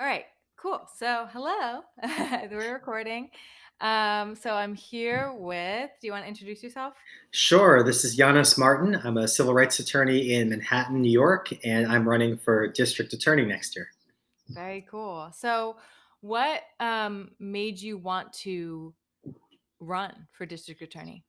All right, cool. So, hello. We're recording. So I'm here with, do you want to introduce yourself? Sure. This is Janos Marton. I'm a civil rights attorney in Manhattan, New York, and I'm running for district attorney next year. Very cool. So, what made you want to run for district attorney?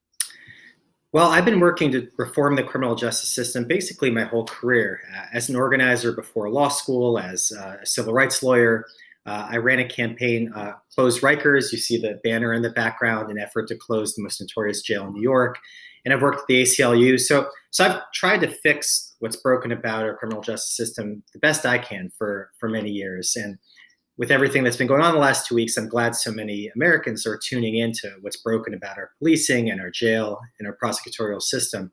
Well, I've been working to reform the criminal justice system basically my whole career. As an organizer before law school, as a civil rights lawyer, I ran a campaign, Close Rikers. You see the banner in the background, an effort to close the most notorious jail in New York. And I've worked at the ACLU. So I've tried to fix what's broken about our criminal justice system the best I can for many years. And with everything that's been going on the last 2 weeks, I'm glad so many Americans are tuning into what's broken about our policing and our jail and our prosecutorial system.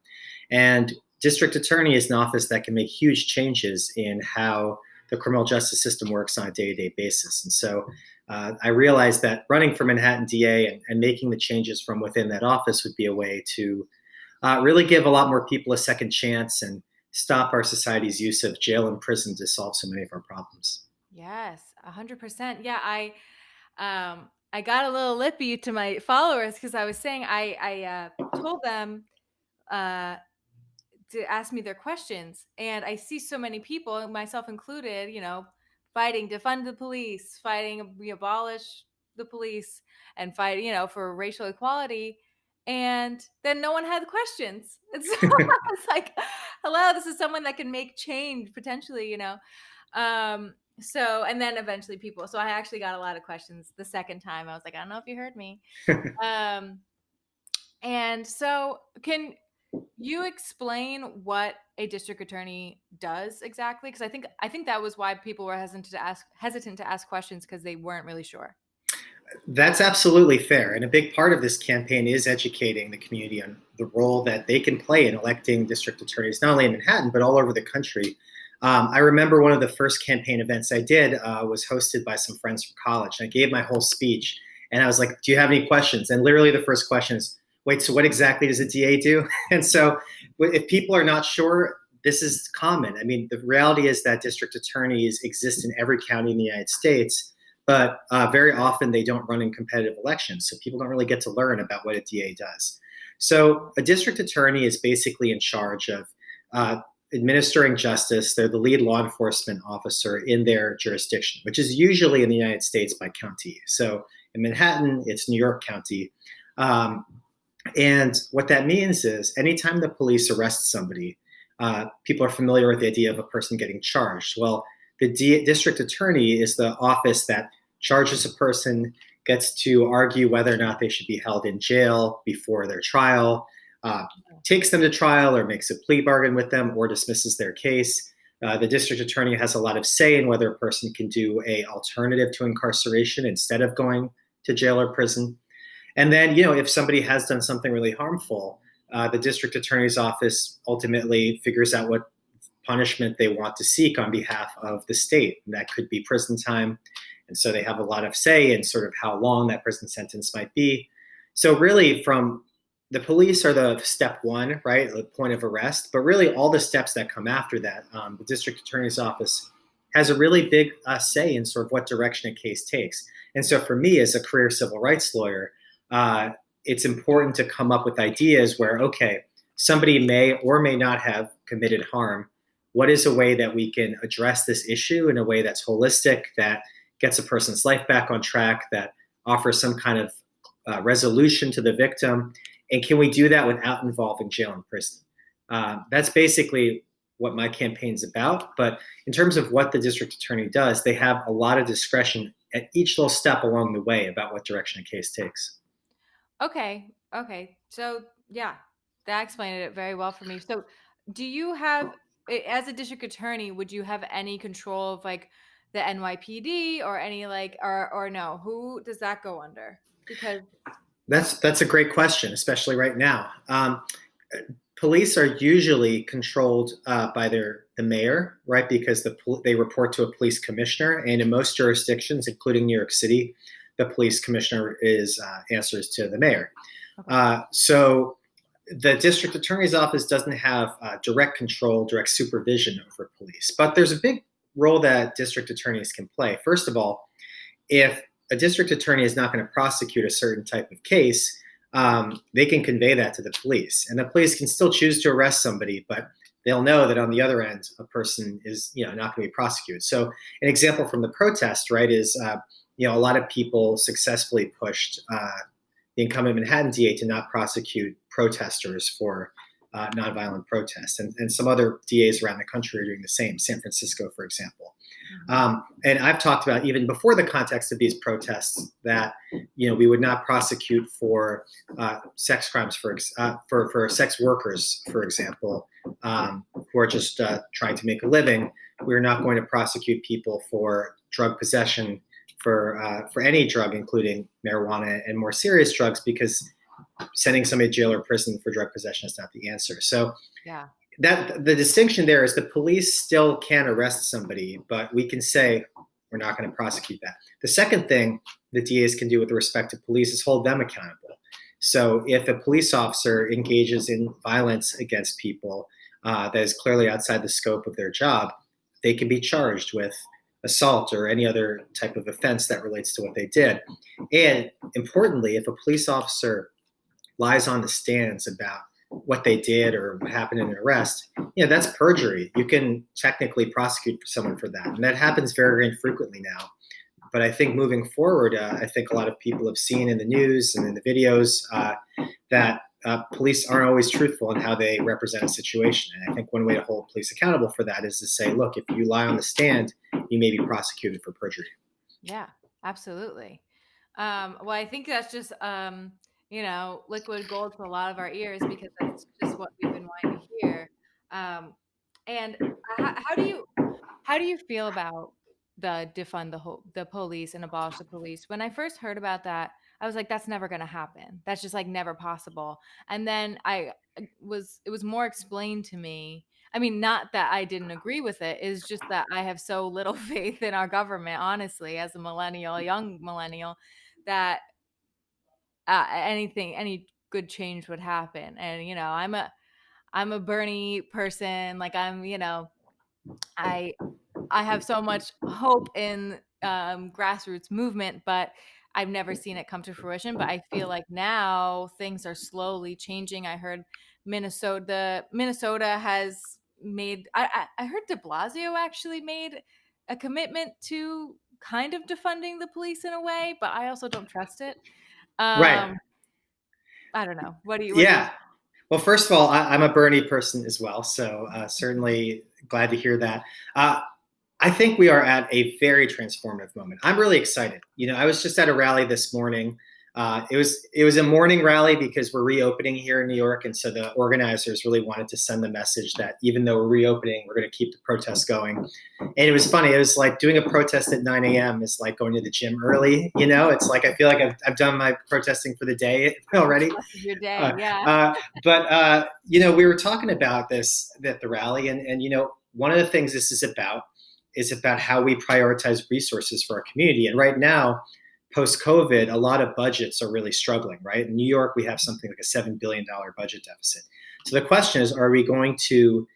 And district attorney is an office that can make huge changes in how the criminal justice system works on a day-to-day basis. And so I realized that running for Manhattan DA and making the changes from within that office would be a way to really give a lot more people a second chance and stop our society's use of jail and prison to solve so many of our problems. Yes, 100%. Yeah, I got a little lippy to my followers because I was saying I told them uh to ask me their questions. And I see so many people, myself included, fighting defund the police, fighting we abolish the police, and fight, for racial equality. And then no one had questions. And so it's like, hello, this is someone that can make change potentially. So and then eventually people. So I actually got a lot of questions the second time. I was like, I don't know if you heard me. Um, and so can you explain what a district attorney does exactly? Because I think that was why people were hesitant to ask questions because they weren't really sure. That's absolutely fair. And a big part of this campaign is educating the community on the role that they can play in electing district attorneys, not only in Manhattan, but all over the country. I remember one of the first campaign events I did was hosted by some friends from college. I gave my whole speech and I was like, do you have any questions? And literally the first question is, wait, so what exactly does a DA do? And so if people are not sure, this is common. I mean, the reality is that district attorneys exist in every county in the United States, but very often they don't run in competitive elections. So people don't really get to learn about what a DA does. So a district attorney is basically in charge of administering justice. They're the lead law enforcement officer in their jurisdiction, which is usually in the United States by county. So in Manhattan, it's New York County. Um, and what that means is anytime the police arrest somebody, people are familiar with the idea of a person getting charged. Well, the district attorney is the office that charges a person, gets to argue whether or not they should be held in jail before their trial, uh, takes them to trial or makes a plea bargain with them or dismisses their case. The district attorney has a lot of say in whether a person can do a alternative to incarceration instead of going to jail or prison. And then, if somebody has done something really harmful, the district attorney's office ultimately figures out what punishment they want to seek on behalf of the state. And that could be prison time. And so they have a lot of say in sort of how long that prison sentence might be. So, really, from the police are the step one, right? The point of arrest. But really, all the steps that come after that, the district attorney's office has a really big say in sort of what direction a case takes. And so, for me, as a career civil rights lawyer, uh, it's important to come up with ideas where, okay, somebody may or may not have committed harm. What is a way that we can address this issue in a way that's holistic, that gets a person's life back on track, that offers some kind of resolution to the victim? And can we do that without involving jail and prison? That's basically what my campaign's about. But in terms of what the district attorney does, they have a lot of discretion at each little step along the way about what direction a case takes. Okay. Okay. So yeah, that explained it very well for me. So do you have as a district attorney, would you have any control of like the NYPD or any like or no? Who does that go under? Because That's a great question, especially right now. Police are usually controlled by the mayor, right? Because they report to a police commissioner, and in most jurisdictions, including New York City, the police commissioner is answers to the mayor. okay. So the district attorney's office doesn't have direct control, direct supervision over police, but there's a big role that district attorneys can play. First of all, if a district attorney is not going to prosecute a certain type of case, they can convey that to the police, and the police can still choose to arrest somebody, but they'll know that on the other end, a person is, not going to be prosecuted. So an example from the protest, right, is, a lot of people successfully pushed the incumbent Manhattan DA to not prosecute protesters for nonviolent protests, and some other DAs around the country are doing the same. San Francisco, for example. And I've talked about, even before the context of these protests, that we would not prosecute for sex crimes for sex workers, for example, who are just trying to make a living. We're not going to prosecute people for drug possession for any drug, including marijuana and more serious drugs, because sending somebody to jail or prison for drug possession is not the answer. So Yeah. that the distinction there is the police still can arrest somebody, but we can say we're not going to prosecute that. The second thing the DAs can do with respect to police is hold them accountable. So if a police officer engages in violence against people that is clearly outside the scope of their job, they can be charged with assault or any other type of offense that relates to what they did. And importantly, if a police officer lies on the stands about what they did or what happened in an arrest, that's perjury. You can technically prosecute someone for that. And that happens very, very infrequently now. But I think moving forward, I think a lot of people have seen in the news and in the videos that police aren't always truthful in how they represent a situation. And I think one way to hold police accountable for that is to say, look, if you lie on the stand, you may be prosecuted for perjury. Yeah, absolutely. Well, I think that's just, liquid gold to a lot of our ears, because that's just what we've been wanting to hear. And how do you feel about the the police and abolish the police? When I first heard about that, I was like, that's never going to happen. That's just like never possible. And then it was more explained to me. I mean, not that I didn't agree with it. It's just that I have so little faith in our government, honestly, as a millennial, a young millennial, that any good change would happen. And I'm a Bernie person. Like I I have so much hope in grassroots movement, but I've never seen it come to fruition. But I feel like now things are slowly changing. I heard Minnesota has made. I heard De Blasio actually made a commitment to kind of defunding the police in a way, but I also don't trust it. Right. I don't know. What do you? Yeah. Well, first of all, I'm a Bernie person as well, so certainly glad to hear that. I think we are at a very transformative moment. I'm really excited. I was just at a rally this morning. It was a morning rally because we're reopening here in New York, and so the organizers really wanted to send the message that even though we're reopening, we're going to keep the protests going. And it was funny. It was like doing a protest at 9 a.m. is like going to the gym early. It's like I feel like I've done my protesting for the day already. Your day, yeah. But we were talking about this at the rally, and one of the things this is about how we prioritize resources for our community. And right now, post-COVID, a lot of budgets are really struggling, right? In New York, we have something like a $7 billion budget deficit. So the question is, are we going to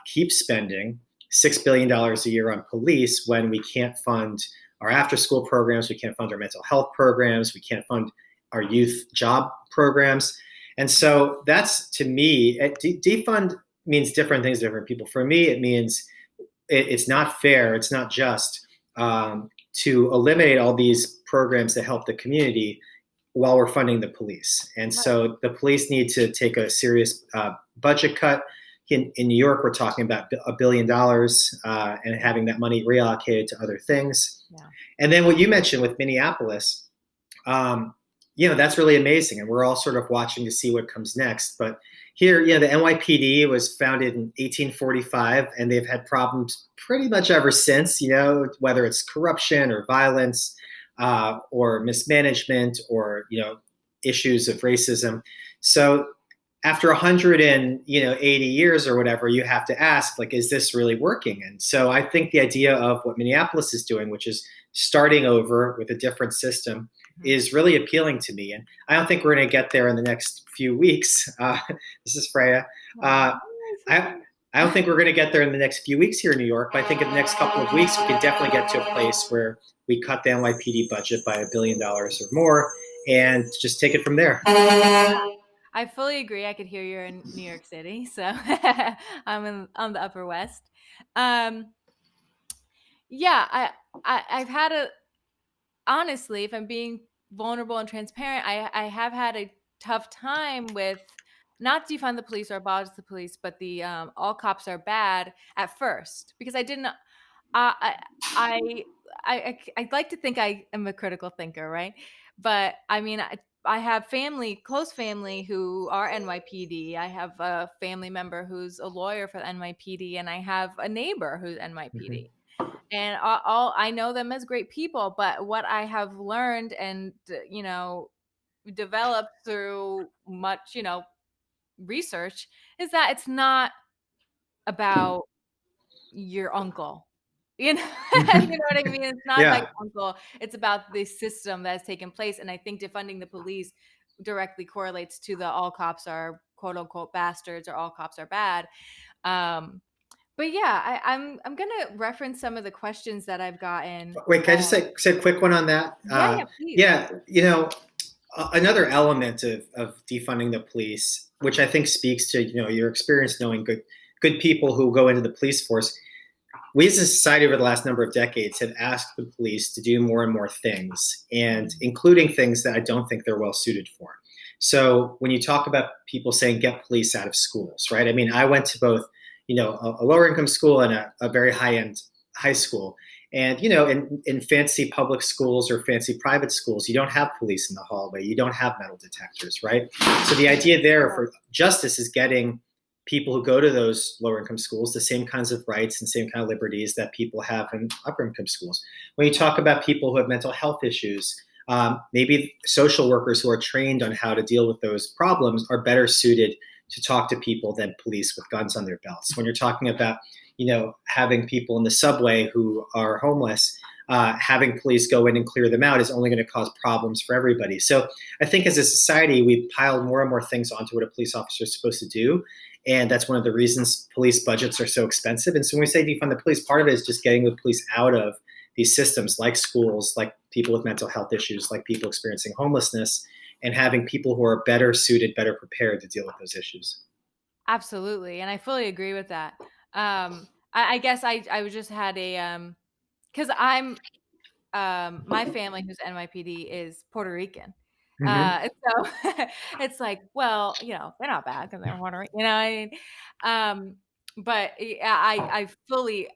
keep spending $6 billion a year on police when we can't fund our after-school programs, we can't fund our mental health programs, we can't fund our youth job programs? And so that's, to me, defund means different things to different people. For me, it means it's not fair, it's not just to eliminate all these programs that help the community while we're funding the police. And so the police need to take a serious budget cut. In New York, we're talking about $1 billion and having that money reallocated to other things. Yeah. And then what you mentioned with Minneapolis, that's really amazing. And we're all sort of watching to see what comes next. But here, the NYPD was founded in 1845, and they've had problems pretty much ever since, whether it's corruption or violence or mismanagement or, issues of racism. So after 180 years or whatever, you have to ask, like, is this really working? And so I think the idea of what Minneapolis is doing, which is starting over with a different system, is really appealing to me. And I don't think we're going to get there in the next few weeks. This is Freya. I I don't think we're going to get there in the next few weeks here in New York, but I think in the next couple of weeks, we can definitely get to a place where we cut the NYPD budget by $1 billion or more and just take it from there. I fully agree. I could hear you're in New York City, so on the Upper West. Yeah, I've had a honestly, if I'm being vulnerable and transparent, I have had a tough time with not defund the police or abolish the police, but the all cops are bad at first because I didn't. I I I'd like to think I am a critical thinker, right? But I mean, I have family, close family who are NYPD. I have a family member who's a lawyer for the NYPD, and I have a neighbor who's NYPD. And all I know them as great people, but what I have learned and developed through much research is that it's not about your uncle. You know, you know what I mean? It's not about Yeah. your uncle. It's about the system that has taken place. And I think defunding the police directly correlates to the all cops are quote unquote bastards or all cops are bad. But yeah, I'm gonna reference some of the questions that I've gotten. Wait, can I just say a quick one on that? Yeah, please. Yeah, another element of defunding the police, which I think speaks to your experience knowing good people who go into the police force. We as a society over the last number of decades have asked the police to do more and more things, and including things that I don't think they're well suited for. So when you talk about people saying get police out of schools, right? I mean, I went to both, a lower income school and a very high end high school. And, in fancy public schools or fancy private schools, you don't have police in the hallway. You don't have metal detectors, right? So the idea there for justice is getting people who go to those lower income schools the same kinds of rights and same kind of liberties that people have in upper income schools. When you talk about people who have mental health issues, maybe social workers who are trained on how to deal with those problems are better suited to talk to people than police with guns on their belts. When you're talking about, having people in the subway who are homeless, having police go in and clear them out is only going to cause problems for everybody. So I think as a society, we've piled more and more things onto what a police officer is supposed to do. And that's one of the reasons police budgets are so expensive. And so when we say defund the police, part of it is just getting the police out of these systems like schools, like people with mental health issues, like people experiencing homelessness, and having people who are better suited, better prepared to deal with those issues. Absolutely. And I fully agree with that. I guess I just had because I'm my family who's NYPD is Puerto Rican. Mm-hmm. And so it's like, well, they're not bad because they're Puerto Rican, I mean? But yeah, I fully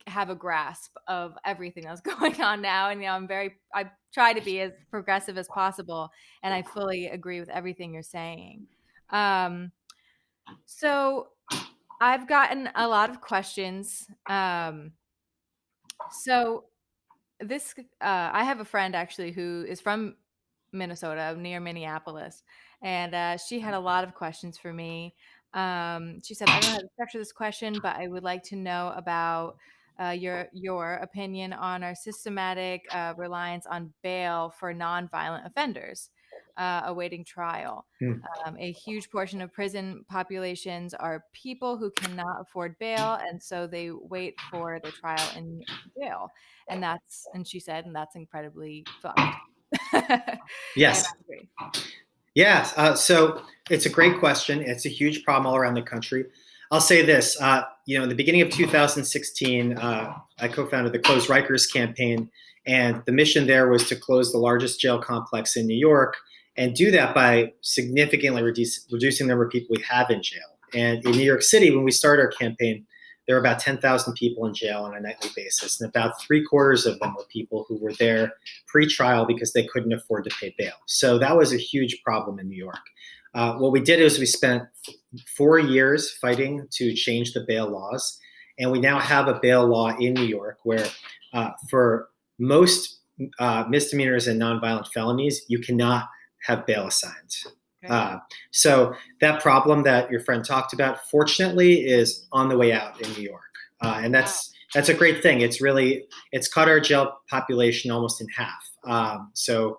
have a grasp of everything that's going on now. And, I try to be as progressive as possible. And I fully agree with everything you're saying. So I've gotten a lot of questions. So this I have a friend actually who is from Minnesota, near Minneapolis, and she had a lot of questions for me. She said, "I don't know how to structure this question, but I would like to know about your opinion on our systematic reliance on bail for nonviolent offenders awaiting trial. Hmm. A huge portion of prison populations are people who cannot afford bail, and so they wait for their trial in jail." And she said, and that's incredibly fucked. And I Yes. agree. Yes. So it's a great question. It's a huge problem all around the country. I'll say this, in the beginning of 2016, I co-founded the Close Rikers campaign, and the mission there was to close the largest jail complex in New York and do that by significantly reducing the number of people we have in jail. And in New York City, when we started our campaign, there were about 10,000 people in jail on a nightly basis, and about 3/4 of them were people who were there pre-trial because they couldn't afford to pay bail. So that was a huge problem in New York. What we did is we spent 4 years fighting to change the bail laws, and we now have a bail law in New York where for most misdemeanors and nonviolent felonies, you cannot have bail assigned. So that problem that your friend talked about, fortunately, is on the way out in New York, and that's a great thing. It's cut our jail population almost in half. Until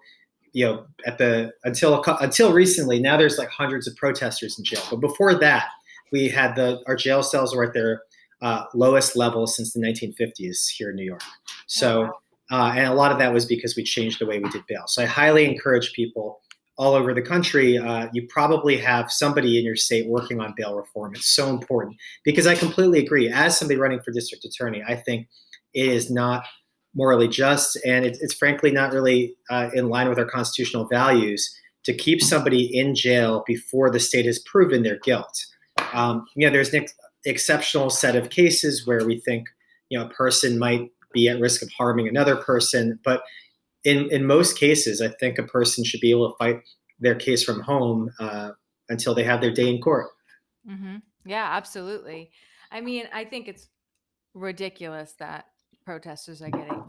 recently, now there's like hundreds of protesters in jail, but before that, we had our jail cells were at their lowest level since the 1950s here in New York. So, Oh, wow. and a lot of that was because we changed the way we did bail. So I highly encourage people all over the country. You probably have somebody in your state working on bail reform. It's so important because I completely agree. As somebody running for district attorney, I think it is not morally just, and it's frankly not really in line with our constitutional values to keep somebody in jail before the state has proven their guilt. There's an exceptional set of cases where we think a person might be at risk of harming another person, but in most cases, I think a person should be able to fight their case from home until they have their day in court. Mm-hmm. Yeah, absolutely. I mean, I think it's ridiculous that protesters are getting.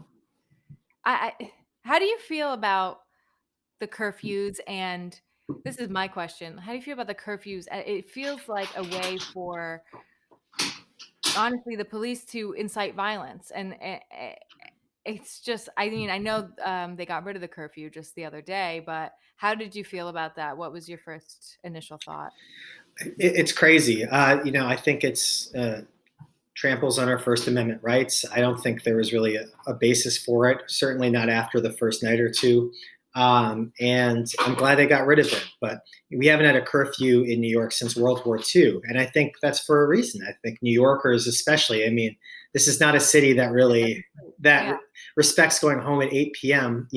How do you feel about the curfews? And this is my question. How do you feel about the curfews? It feels like a way for, honestly, the police to incite violence. And it's just, I mean, I know they got rid of the curfew just the other day, but how did you feel about that? What was your first initial thought? It's crazy. I think it's tramples on our First Amendment rights. I don't think there was really a basis for it, certainly not after the first night or two. And I'm glad they got rid of it. But we haven't had a curfew in New York since World War II. And I think that's for a reason. I think New Yorkers especially, I mean, this is not a city that really respects going home at 8 p.m.,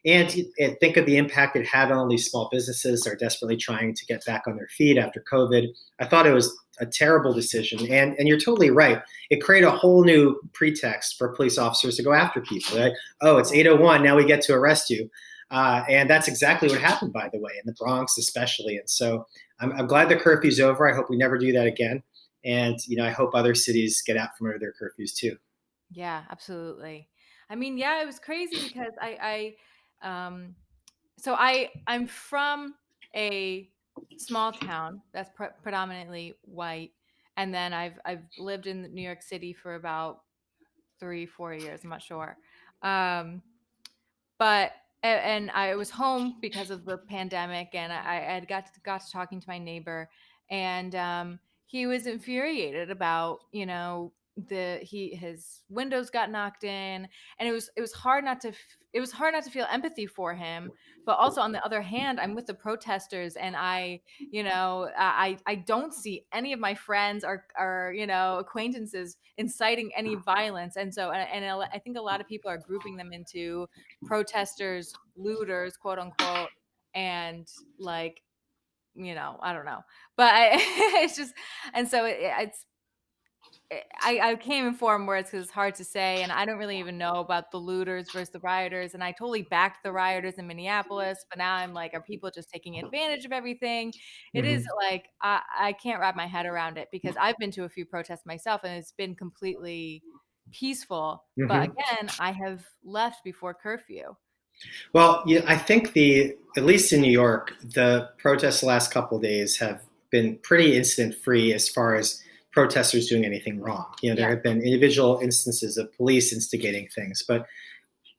and think of the impact it had on all these small businesses that are desperately trying to get back on their feet after COVID. I thought it was a terrible decision. And you're totally right. It created a whole new pretext for police officers to go after people. Like, oh, it's 8:01, now we get to arrest you. And that's exactly what happened, by the way, in the Bronx especially. And so I'm glad the curfew's over. I hope we never do that again. And, I hope other cities get out from under their curfews too. Yeah, absolutely. I mean, yeah, it was crazy because I'm from a small town that's predominantly white, and then I've lived in New York City for about 3, 4 years. I'm not sure, um, but and I was home because of the pandemic, and I had got to talking to my neighbor, and he was infuriated about his windows got knocked in, and it was hard not to feel empathy for him. But also, on the other hand, I'm with the protesters, and I don't see any of my friends or acquaintances inciting any violence. And so I think a lot of people are grouping them into protesters, looters, quote unquote, and like, I don't know, but it's just, and so I came informed words because it's hard to say, and I don't really even know about the looters versus the rioters. And I totally backed the rioters in Minneapolis, but now I'm like, are people just taking advantage of everything? It is Mm-hmm. like I can't wrap my head around it because I've been to a few protests myself, and it's been completely peaceful. But Mm-hmm. again, I have left before curfew. Well, yeah, I think at least in New York, the protests the last couple of days have been pretty incident free as far as protesters doing anything wrong. There Yeah. have been individual instances of police instigating things, but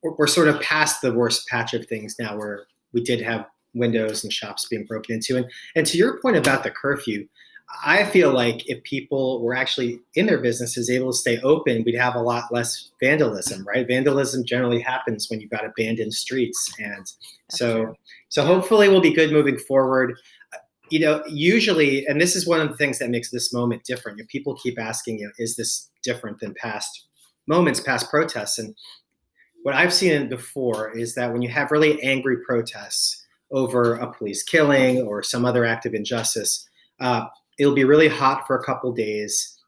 we're sort of past the worst patch of things now where we did have windows and shops being broken into. And to your point about the curfew, I feel like if people were actually in their businesses able to stay open, we'd have a lot less vandalism, right? Vandalism generally happens when you've got abandoned streets. And That's true. so hopefully we'll be good moving forward. Usually, and this is one of the things that makes this moment different. People keep asking, is this different than past moments, past protests? And what I've seen before is that when you have really angry protests over a police killing or some other act of injustice, it'll be really hot for a couple days,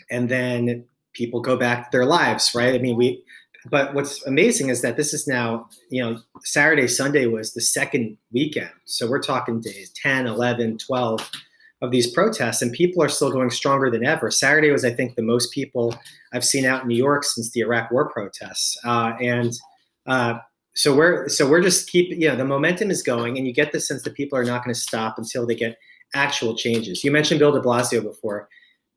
and then people go back to their lives, right? I mean, but what's amazing is that this is now, Saturday, Sunday was the second weekend. So we're talking days 10, 11, 12 of these protests, and people are still going stronger than ever. Saturday was, I think, the most people I've seen out in New York since the Iraq War protests. So we're just the momentum is going, and you get the sense that people are not going to stop until they get actual changes. You mentioned Bill de Blasio before.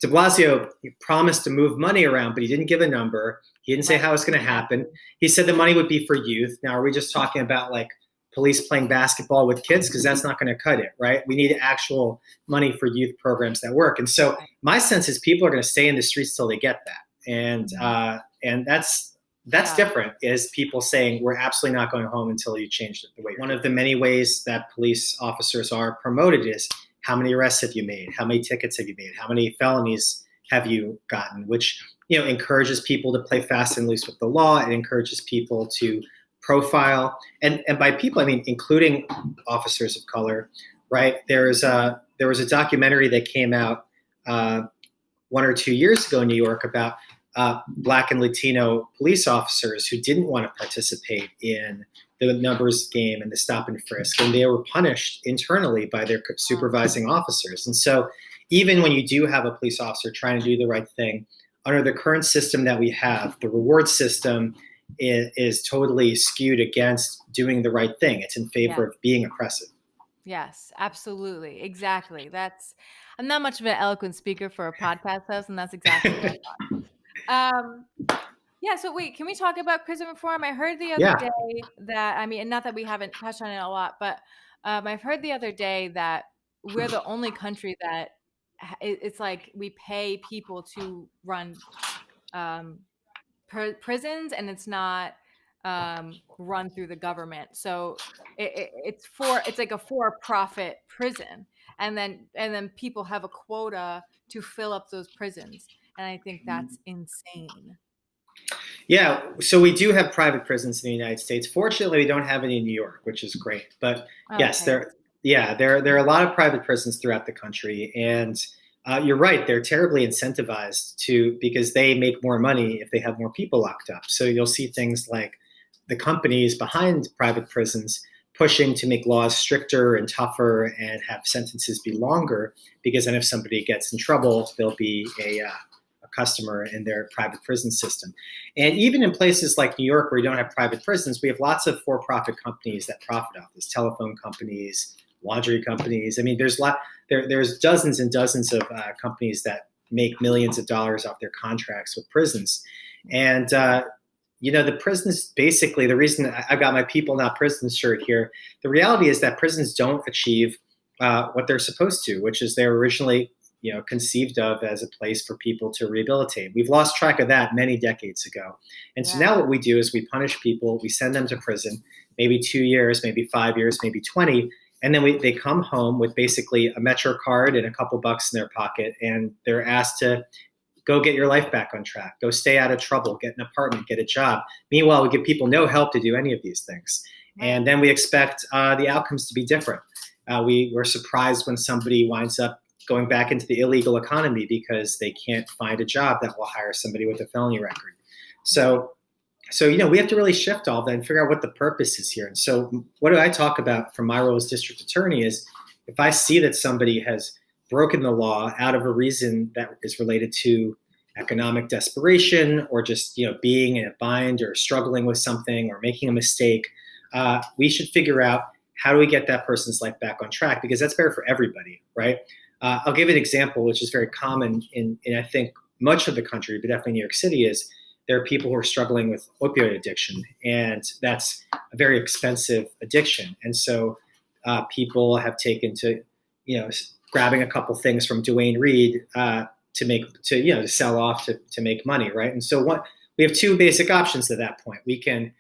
De Blasio promised to move money around, but he didn't give a number. He didn't say how it's going to happen. He said the money would be for youth. Now, are we just talking about like police playing basketball with kids because that's not going to cut it, right? We need actual money for youth programs that work. And so my sense is people are going to stay in the streets till they get that. And that's different, is people saying we're absolutely not going home until you change it the way. One of the many ways that police officers are promoted is how many arrests have you made? How many tickets have you made? How many felonies have you gotten? Which, encourages people to play fast and loose with the law. It encourages people to profile. And by people, I mean, including officers of color, right? There was a documentary that came out 1 or 2 years ago in New York about Black and Latino police officers who didn't want to participate in the numbers game and the stop and frisk, and they were punished internally by their supervising officers. And so even when you do have a police officer trying to do the right thing, under the current system that we have, the reward system is totally skewed against doing the right thing. It's in favor of being oppressive. Yes, absolutely. Exactly. I'm not much of an eloquent speaker for a podcast host, and that's exactly what I thought. Yeah, so wait, can we talk about prison reform? I heard the other day that, I mean, and not that we haven't touched on it a lot, but I've heard the other day that we're the only country that it's like we pay people to run prisons, and it's not run through the government. So it's like a for-profit prison, and then people have a quota to fill up those prisons, and I think that's insane. Yeah, so we do have private prisons in the United States. Fortunately, we don't have any in New York, which is great. But yes, there are a lot of private prisons throughout the country, and you're right. They're terribly incentivized because they make more money if they have more people locked up. So you'll see things like the companies behind private prisons pushing to make laws stricter and tougher and have sentences be longer, because then if somebody gets in trouble, they'll be a customer in their private prison system. And even in places like New York, where we don't have private prisons, we have lots of for-profit companies that profit off this: telephone companies, laundry companies. I mean, there's dozens and dozens of companies that make millions of dollars off their contracts with prisons. And the prisons, basically, the reason I've got my People Not Prisons shirt here, the reality is that prisons don't achieve what they're supposed to, which is they're originally conceived of as a place for people to rehabilitate. We've lost track of that many decades ago. And so now what we do is we punish people, we send them to prison, maybe 2 years, maybe 5 years, maybe 20. And then they come home with basically a Metro card and a couple bucks in their pocket. And they're asked to go get your life back on track, go stay out of trouble, get an apartment, get a job. Meanwhile, we give people no help to do any of these things. And then we expect the outcomes to be different. We're surprised when somebody winds up going back into the illegal economy because they can't find a job that will hire somebody with a felony record. So we have to really shift all that and figure out what the purpose is here. And so what do I talk about from my role as district attorney is, if I see that somebody has broken the law out of a reason that is related to economic desperation, or just being in a bind or struggling with something or making a mistake, we should figure out, how do we get that person's life back on track? Because that's better for everybody, right? I'll give an example, which is very common in I think much of the country, but definitely New York City, is there are people who are struggling with opioid addiction, and that's a very expensive addiction. And so people have taken to, grabbing a couple things from Duane Reade to sell off to make money, right? And so we have two basic options at that point. We can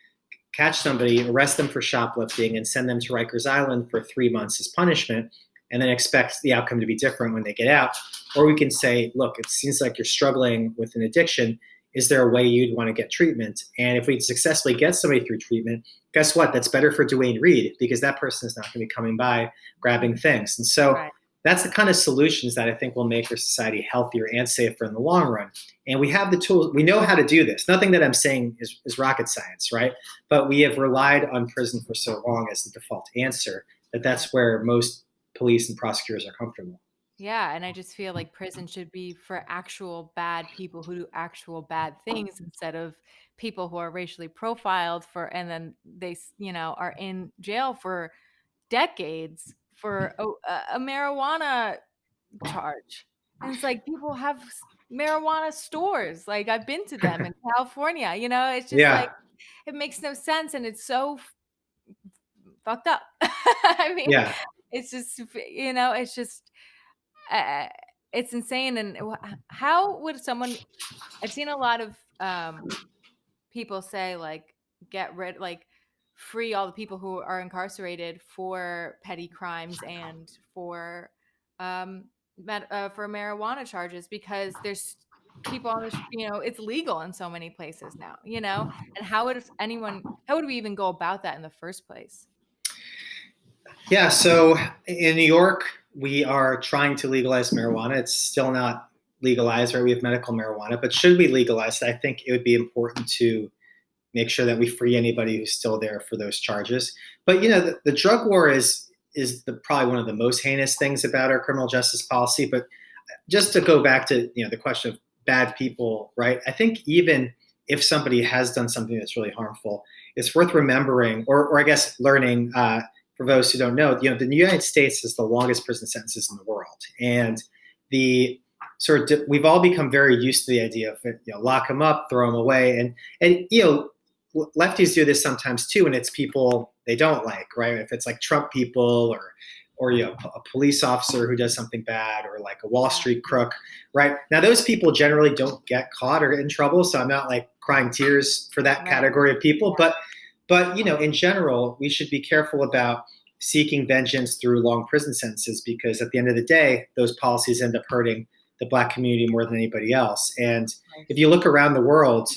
catch somebody, arrest them for shoplifting, and send them to Rikers Island for 3 months as punishment, and then expect the outcome to be different when they get out. Or we can say, look, it seems like you're struggling with an addiction. Is there a way you'd want to get treatment? And if we successfully get somebody through treatment, guess what? That's better for Duane Reade, because that person is not going to be coming by grabbing things. And so that's the kind of solutions that I think will make our society healthier and safer in the long run. And we have the tools. We know how to do this. Nothing that I'm saying is rocket science, right? But we have relied on prison for so long as the default answer that's where most police and prosecutors are comfortable. Yeah, and I just feel like prison should be for actual bad people who do actual bad things, instead of people who are racially profiled and then they are in jail for decades for a marijuana charge. And it's like, people have marijuana stores. Like, I've been to them in California. It's just like, it makes no sense, and it's so fucked up. I mean, Yeah. it's just, it's just, uh, it's insane. And how would someone, I've seen a lot of people say, like, get rid, like, free all the people who are incarcerated for petty crimes and for for marijuana charges, because there's people on this, it's legal in so many places now, and how would we even go about that in the first place? Yeah. So in New York, we are trying to legalize marijuana. It's still not legalized, right? We have medical marijuana, but should we legalize it, I think it would be important to make sure that we free anybody who's still there for those charges. But the drug war is probably one of the most heinous things about our criminal justice policy. But just to go back to the question of bad people, right? I think even if somebody has done something that's really harmful, it's worth remembering, or I guess learning. For those who don't know, the United States has the longest prison sentences in the world, and the we've all become very used to the idea of lock them up, throw them away, and lefties do this sometimes too, and it's people they don't like, right? If it's like Trump people or a police officer who does something bad, or like a Wall Street crook, right? Now those people generally don't get caught or get in trouble, so I'm not like crying tears for that category of people, but in general, we should be careful about seeking vengeance through long prison sentences, because at the end of the day, those policies end up hurting the Black community more than anybody else. And if you look around the world,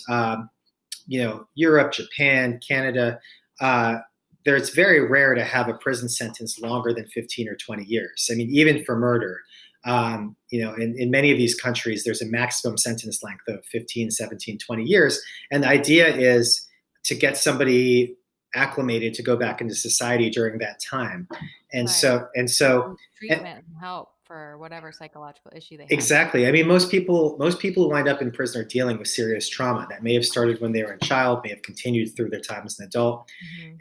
Europe, Japan, Canada, it's very rare to have a prison sentence longer than 15 or 20 years. I mean, even for murder, in many of these countries, there's a maximum sentence length of 15, 17, 20 years. And the idea is to get somebody acclimated to go back into society during that time. And so treatment and help for whatever psychological issue they have. Exactly. I mean, most people who wind up in prison are dealing with serious trauma that may have started when they were a child, may have continued through their time as an adult. Mm-hmm.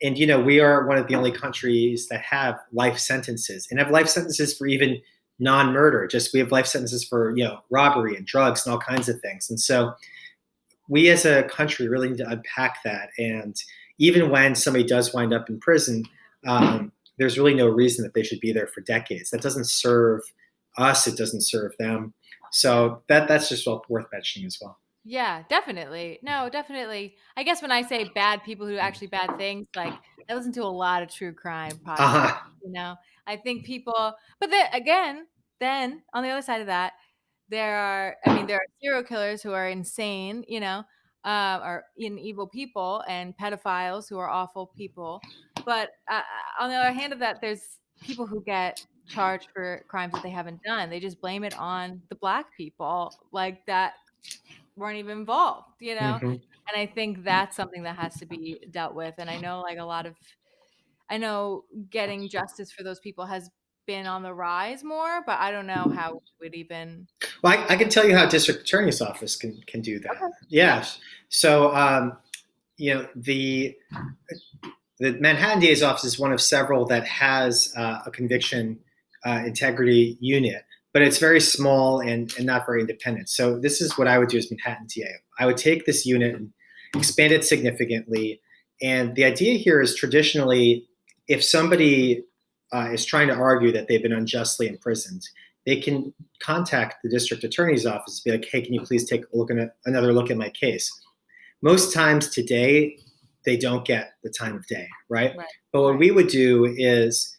And we are one of the only countries that have life sentences, and have life sentences for even non-murder. Just we have life sentences for robbery and drugs and all kinds of things. And so we as a country really need to unpack that. And even when somebody does wind up in prison, there's really no reason that they should be there for decades. That doesn't serve us. It doesn't serve them. So that's just worth mentioning as well. Yeah, definitely. No, definitely. I guess when I say bad people who do actually bad things, like, I listen to a lot of true crime podcasts, I think people, but then on the other side of that, there are serial killers who are insane, or evil people, and pedophiles who are awful people. But on the other hand of that, there's people who get charged for crimes that they haven't done. They just blame it on the Black people, like, that weren't even involved, Mm-hmm. And I think that's something that has to be dealt with. And I know, like, I know getting justice for those people has been on the rise more, but I don't know how it would even. Well, I can tell you how district attorney's office can do that. Okay. Yeah. So, the Manhattan DA's office is one of several that has a conviction integrity unit, but it's very small and not very independent. So this is what I would do as Manhattan DA. I would take this unit and expand it significantly. And the idea here is, traditionally, if somebody is trying to argue that they've been unjustly imprisoned, they can contact the district attorney's office and be like, hey, can you please take another look at my case? Most times today, they don't get the time of day, right? But what we would do is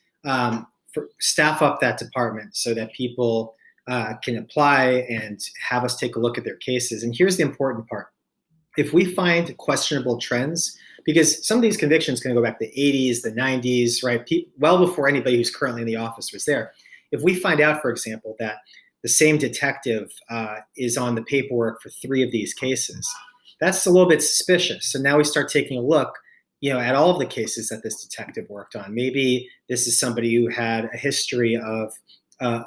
staff up that department so that people can apply and have us take a look at their cases. And here's the important part. If we find questionable trends, because some of these convictions can go back to the 80s, the 90s, right? Well before anybody who's currently in the office was there. If we find out, for example, that the same detective is on the paperwork for 3 of these cases, that's a little bit suspicious. So now we start taking a look, at all of the cases that this detective worked on. Maybe this is somebody who had a history of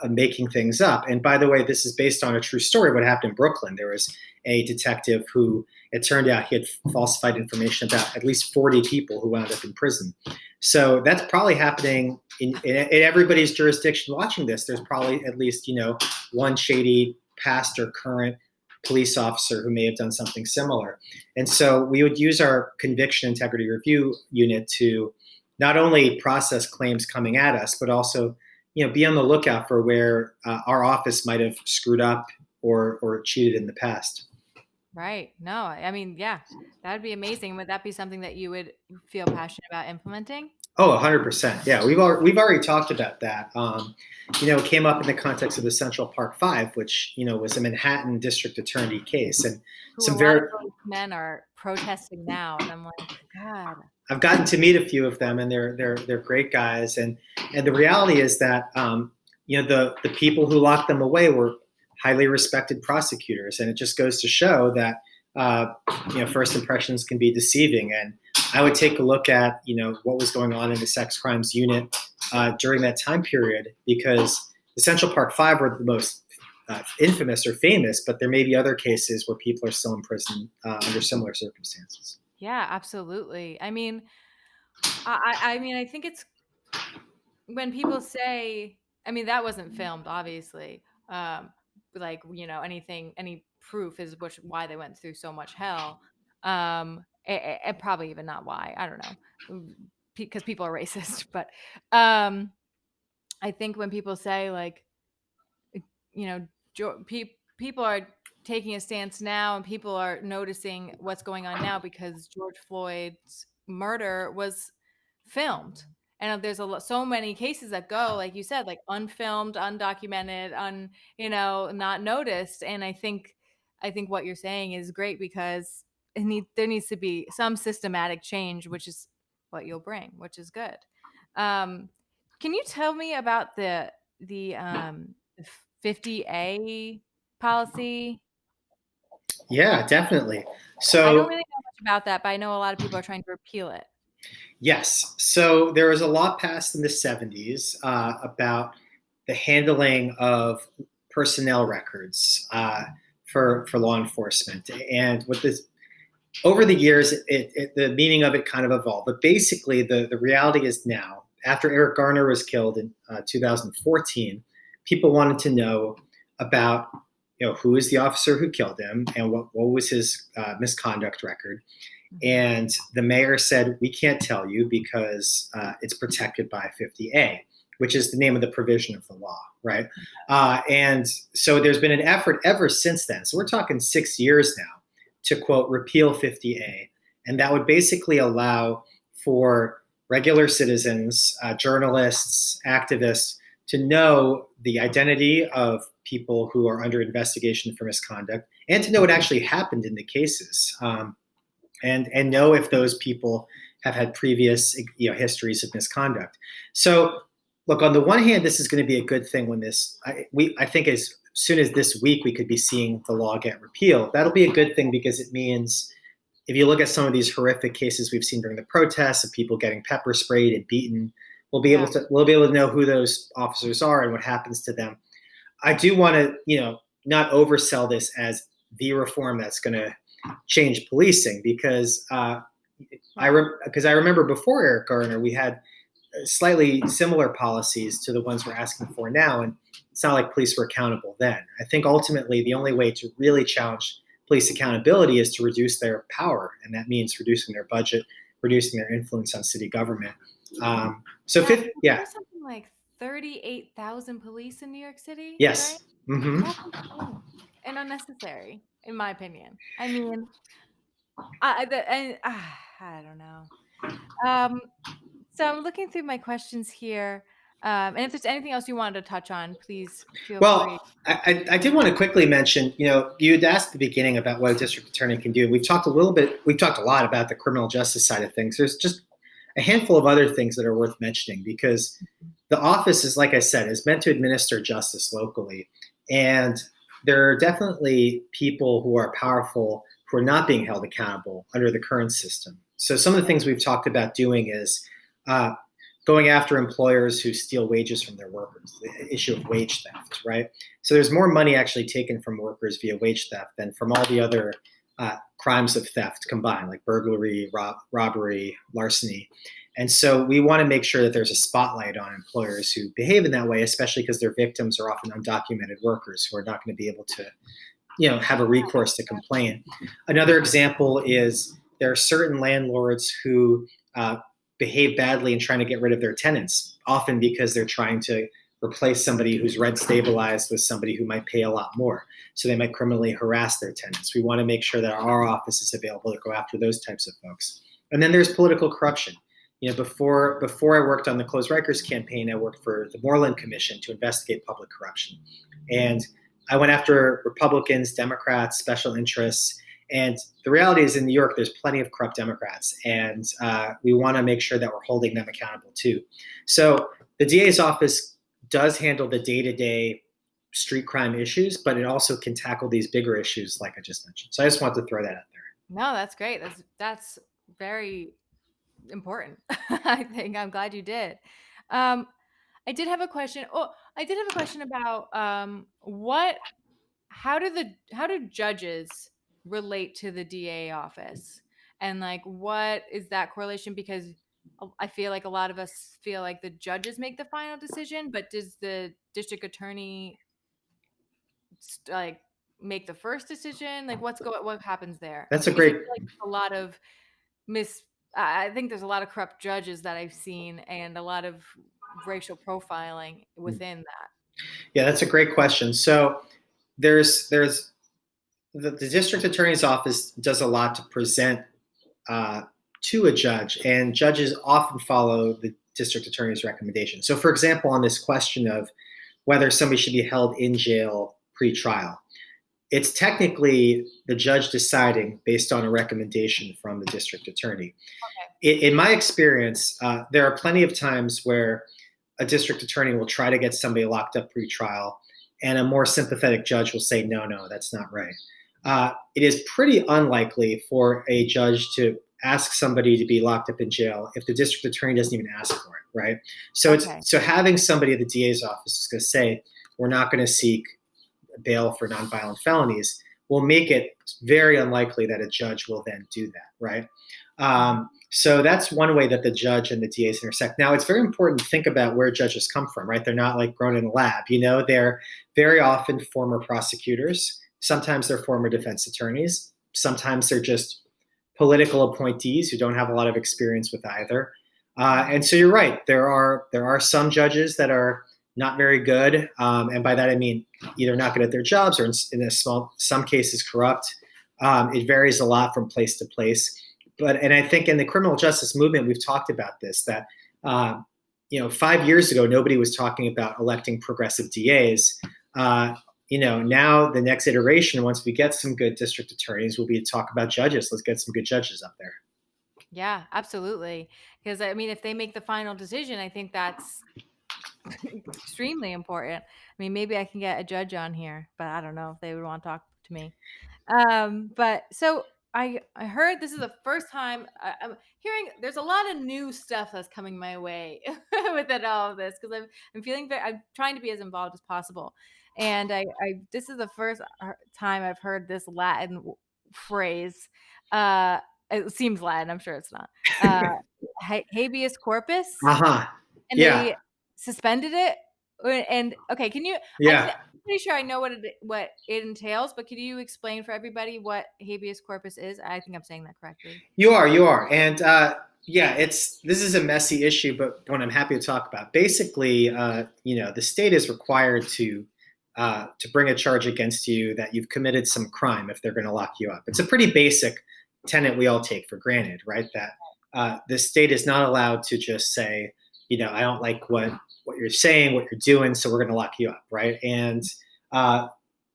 making things up. And by the way, this is based on a true story of what happened in Brooklyn. There was a detective who, it turned out, he had falsified information about at least 40 people who wound up in prison. So that's probably happening in everybody's jurisdiction watching this. There's probably at least, one shady past or current police officer who may have done something similar. And so we would use our conviction integrity review unit to not only process claims coming at us, but also, be on the lookout for where our office might have screwed up or cheated in the past. Right. No, I mean, yeah, that'd be amazing. Would that be something that you would feel passionate about implementing? Oh, 100%. Yeah, we've already talked about that. It came up in the context of the Central Park Five, which was a Manhattan district attorney case, and Who a some lot of very. those men are protesting now, and I'm like, God. I've gotten to meet a few of them, and they're great guys. And the reality is that the people who locked them away were highly respected prosecutors, and it just goes to show that first impressions can be deceiving. And I would take a look at what was going on in the sex crimes unit during that time period, because the Central Park Five were the most infamous or famous, but there may be other cases where people are still in prison under similar circumstances. Yeah, absolutely. I mean, I think it's when people say, I mean, that wasn't filmed, obviously. Like, any proof is why they went through so much hell. And probably even not why. I don't know, because people are racist. But I think when people say like, you know, people are taking a stance now, and people are noticing what's going on now because George Floyd's murder was filmed. And there's so many cases that go, like you said, like unfilmed, undocumented, not noticed. And I think what you're saying is great, because there needs to be some systematic change, which is what you'll bring, which is good. Um, can you tell me about the 50A policy? Yeah, definitely. I don't So, really know much about that, but I know a lot of people are trying to repeal it. yes. So there was a law passed in the 70s about the handling of personnel records for law enforcement. And with this, over the years, the meaning of it kind of evolved. But basically, the reality is now, after Eric Garner was killed in 2014, people wanted to know about who is the officer who killed him, and what was his misconduct record. And the mayor said, we can't tell you because it's protected by 50A, which is the name of the provision of the law, right? And so there's been an effort ever since then. So we're talking 6 years now to, quote, repeal 50A. And that would basically allow for regular citizens, journalists, activists, to know the identity of people who are under investigation for misconduct, and to know what actually happened in the cases. And know if those people have had previous histories of misconduct. So, look, on the one hand, this is going to be a good thing when I think as soon as this week we could be seeing the law get repealed. That'll be a good thing, because it means if you look at some of these horrific cases we've seen during the protests of people getting pepper sprayed and beaten, we'll be able to know who those officers are and what happens to them. I do want to not oversell this as the reform that's going to change policing, because I remember before Eric Garner, we had slightly similar policies to the ones we're asking for now, and it's not like police were accountable then. I think ultimately the only way to really challenge police accountability is to reduce their power, and that means reducing their budget, reducing their influence on city government. There's something like 38,000 police in New York City. Yes. Right? Mm-hmm. That's insane and unnecessary, in my opinion. I mean, I don't know. So I'm looking through my questions here, and if there's anything else you wanted to touch on, please feel free. Well, I did want to quickly mention, you had asked at the beginning about what a district attorney can do. We've talked a lot about the criminal justice side of things. There's just a handful of other things that are worth mentioning, because the office is, like I said, is meant to administer justice locally. And there are definitely people who are powerful who are not being held accountable under the current system. So some of the things we've talked about doing is going after employers who steal wages from their workers, the issue of wage theft, right? So there's more money actually taken from workers via wage theft than from all the other crimes of theft combined, like burglary, robbery, larceny. And so we want to make sure that there's a spotlight on employers who behave in that way, especially because their victims are often undocumented workers who are not going to be able to, have a recourse to complain. Another example is there are certain landlords who behave badly and trying to get rid of their tenants, often because they're trying to replace somebody who's rent stabilized with somebody who might pay a lot more. So they might criminally harass their tenants. We want to make sure that our office is available to go after those types of folks. And then there's political corruption. Before I worked on the Close Rikers campaign, I worked for the Moreland Commission to investigate public corruption. And I went after Republicans, Democrats, special interests. And the reality is, in New York, there's plenty of corrupt Democrats, and we want to make sure that we're holding them accountable too. So the DA's office does handle the day-to-day street crime issues, but it also can tackle these bigger issues like I just mentioned. So I just wanted to throw that out there. No, that's great. That's very important. I think I'm glad you did. I did have a question. Oh, I did have a question about how do judges relate to the DA office, and like what is that correlation? Because I feel like a lot of us feel like the judges make the final decision, but does the district attorney like make the first decision? Like what happens there? That's a Because I great. feel like a lot of I think there's a lot of corrupt judges that I've seen, and a lot of racial profiling within that. Yeah, that's a great question. So there's the district attorney's office does a lot to present to a judge, and judges often follow the district attorney's recommendation. So, for example, on this question of whether somebody should be held in jail pre-trial, it's technically the judge deciding based on a recommendation from the district attorney. Okay. In my experience, there are plenty of times where a district attorney will try to get somebody locked up pre-trial, and a more sympathetic judge will say, no, that's not right. It is pretty unlikely for a judge to ask somebody to be locked up in jail if the district attorney doesn't even ask for it, right? So so having somebody at the DA's office is going to say, we're not going to seek bail for nonviolent felonies, will make it very unlikely that a judge will then do that, right? So that's one way that the judge and the DAs intersect. Now, it's very important to think about where judges come from, right? They're not like grown in a lab. They're very often former prosecutors. Sometimes they're former defense attorneys. Sometimes they're just political appointees who don't have a lot of experience with either. And so you're right. There are some judges that are not very good. And by that, I mean either not good at their jobs or in some cases corrupt. It varies a lot from place to place. And I think in the criminal justice movement, we've talked about this, that 5 years ago, nobody was talking about electing progressive DAs. Now the next iteration, once we get some good district attorneys, will be to talk about judges. Let's get some good judges up there. Yeah, absolutely. Because I mean, if they make the final decision, I think that's extremely important. I mean, maybe I can get a judge on here, but I don't know if they would want to talk to me. But so I heard this is the first time I'm hearing there's a lot of new stuff that's coming my way within all of this, because I'm trying to be as involved as possible. And this is the first time I've heard this Latin phrase. It seems Latin, I'm sure it's not. Habeas corpus. Uh-huh. And they suspended it. And okay, can you? Yeah. I'm pretty sure I know what it entails, but could you explain for everybody what habeas corpus is? I think I'm saying that correctly. You are. And this is a messy issue, but one I'm happy to talk about. Basically, the state is required to bring a charge against you that you've committed some crime if they're going to lock you up. It's a pretty basic tenet we all take for granted, right? That the state is not allowed to just say, I don't like what you're saying, what you're doing, so we're going to lock you up, right? And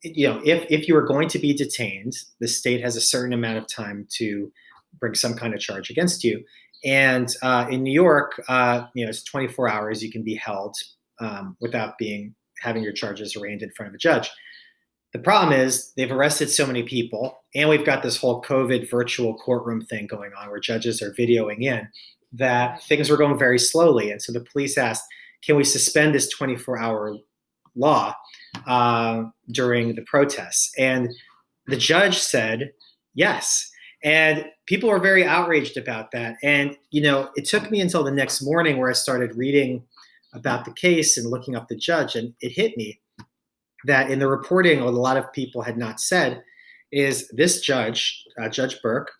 if you are going to be detained, the state has a certain amount of time to bring some kind of charge against you. And in New York, it's 24 hours you can be held without having your charges arraigned in front of a judge. The problem is they've arrested so many people, and we've got this whole COVID virtual courtroom thing going on where judges are videoing in, that things were going very slowly. And so the police asked, can we suspend this 24-hour law during the protests? And the judge said yes. And people were very outraged about that. And, it took me until the next morning where I started reading about the case and looking up the judge, and it hit me that in the reporting, what a lot of people had not said is this judge, Judge Burke,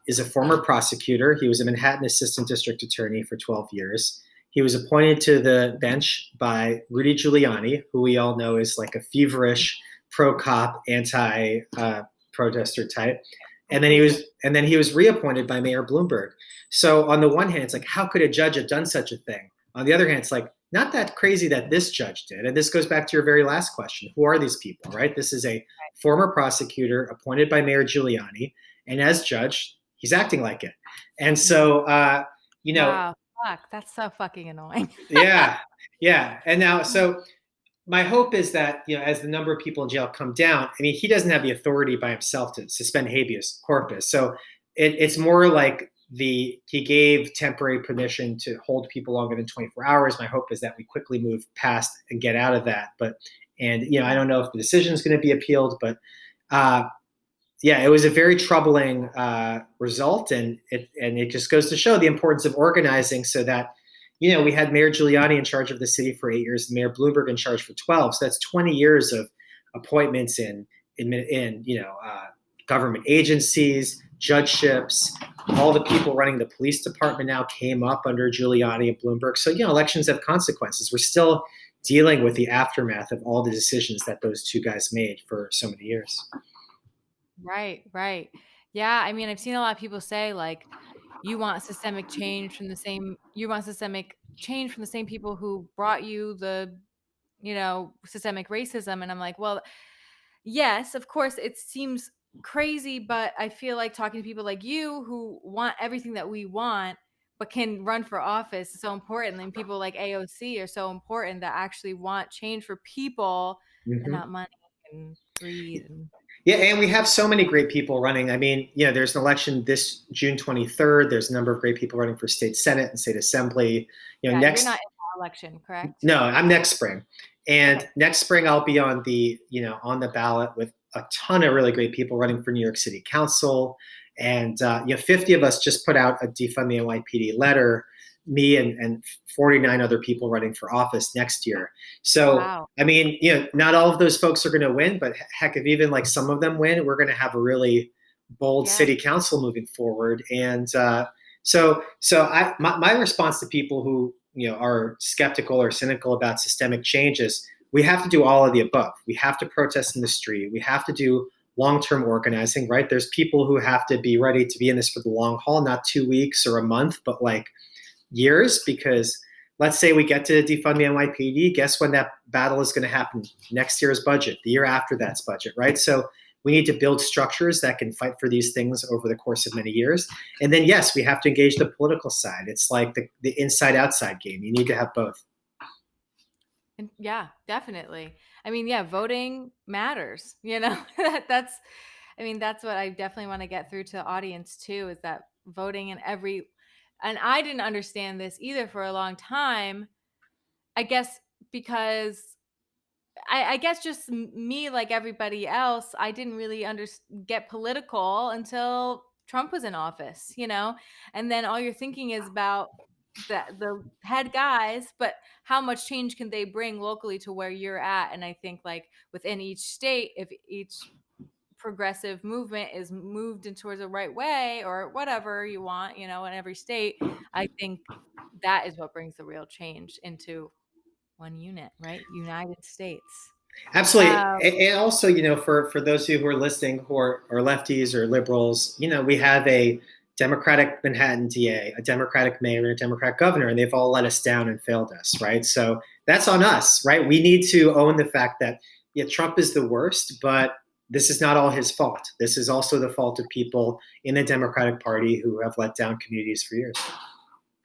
is a former prosecutor. He was a Manhattan assistant district attorney for 12 years. He was appointed to the bench by Rudy Giuliani, who we all know is like a feverish pro-cop, anti-protester type. And then he was reappointed by Mayor Bloomberg. So on the one hand, it's like, how could a judge have done such a thing? On the other hand, it's like, not that crazy that this judge did. And this goes back to your very last question. Who are these people, right? This is a former prosecutor appointed by Mayor Giuliani. And as judge, he's acting like it. And so, wow, fuck, that's so fucking annoying. yeah. And now, so my hope is that, as the number of people in jail come down, I mean, he doesn't have the authority by himself to suspend habeas corpus. So it's more like he gave temporary permission to hold people longer than 24 hours. My hope is that we quickly move past and get out of that. I don't know if the decision is going to be appealed, but it was a very troubling result. And it just goes to show the importance of organizing so that, we had Mayor Giuliani in charge of the city for 8 years, and Mayor Bloomberg in charge for 12. So that's 20 years of appointments in government agencies, judgeships. All the people running the police department now came up under Giuliani and Bloomberg. So, elections have consequences. We're still dealing with the aftermath of all the decisions that those two guys made for so many years. Right. Yeah, I mean, I've seen a lot of people say, like, you want systemic change from the same people who brought you the, systemic racism. And I'm like, well, yes, of course, it seems crazy, but I feel like talking to people like you who want everything that we want, but can run for office is so important. And people like AOC are so important that actually want change for people and not money and greed. Yeah, and we have so many great people running. I mean, there's an election this June 23rd. There's a number of great people running for state senate and state assembly. Next, you're not in the election, correct? No, I'm next spring. And next spring I'll be on the ballot with a ton of really great people running for New York City Council. And 50 of us just put out a Defund the NYPD letter, me and 49 other people running for office next year. So, wow. I mean, not all of those folks are going to win, but heck, if even like some of them win, we're going to have a really bold city council moving forward. And my response to people who, are skeptical or cynical about systemic change is we have to do all of the above. We have to protest in the street. We have to do long-term organizing, right? There's people who have to be ready to be in this for the long haul, not 2 weeks or a month, but like years, because let's say we get to defund the NYPD, guess when that battle is going to happen? Next year's budget, the year after that's budget, right? So we need to build structures that can fight for these things over the course of many years. And then, yes, we have to engage the political side. It's like the inside-outside game. You need to have both. Yeah, definitely. I mean, voting matters, that's what I definitely want to get through to the audience too, is that voting and I didn't understand this either for a long time, I guess, because I guess just me, like everybody else, I didn't really get political until Trump was in office, and then all you're thinking is about the head guys, but how much change can they bring locally to where you're at? And I think like within each state, if each progressive movement is moved in towards the right way or whatever you want, in every state, I think that is what brings the real change into one unit, right? United States. Absolutely. And also, for those of you who are listening who are lefties or liberals, we have a Democratic Manhattan DA, a Democratic mayor, and a Democratic governor, and they've all let us down and failed us, right? So that's on us, right? We need to own the fact that, Trump is the worst, but this is not all his fault. This is also the fault of people in the Democratic Party who have let down communities for years.